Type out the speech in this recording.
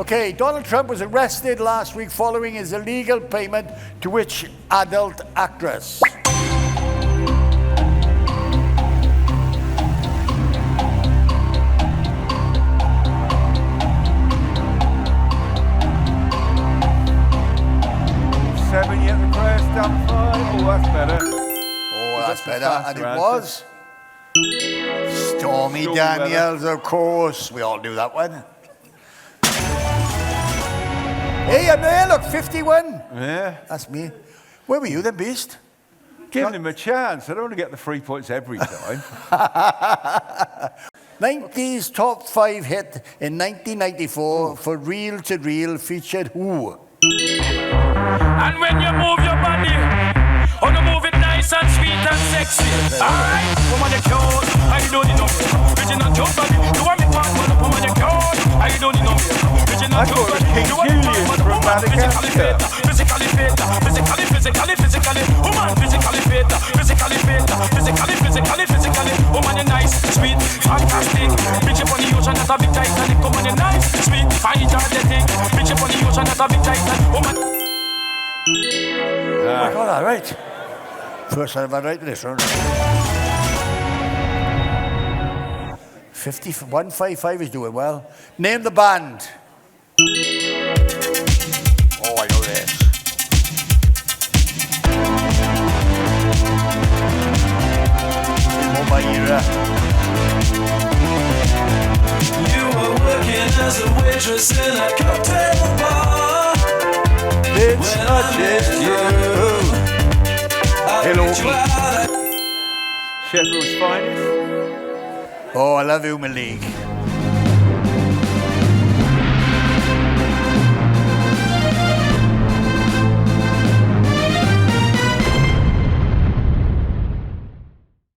Okay, Donald Trump was arrested last week following his illegal payment to which adult actress? Seven yet the prayer stand fine. Oh, that's better. Oh, that's better. And it faster was Stormy Stormy Daniels, of course. We all knew that one. Hey, I'm there, look, 51. Yeah. That's me. Where were you then, Beast? Giving him a chance. I don't want to get the 3 points every time. 90s top 5 hit in 1994 for Reel to Reel featured who? And when you move your body, oh, you move it nice and sweet and sexy. Alright, woman, you cute. I don't need no original cute body. You want me to want to woman, you cute. I don't need no original cute body. You want me to want to woman, physically fit, physically fit, physically. Woman, physically fit, physically. Woman, you nice, sweet, fantastic. Bitch up on the ocean, that's a big Titanic. Woman, you nice, sweet, fine, energetic. Bitch up on the ocean, that's a big Titanic. Woman. I got that right. First time I've right in this one. 155 is doing well. Name the band. Oh, I know this. Oh, my era. You were working as a waitress in a cocktail bar. It's not just you. Hello. Sheffield's finest. Oh, I love you, Malik.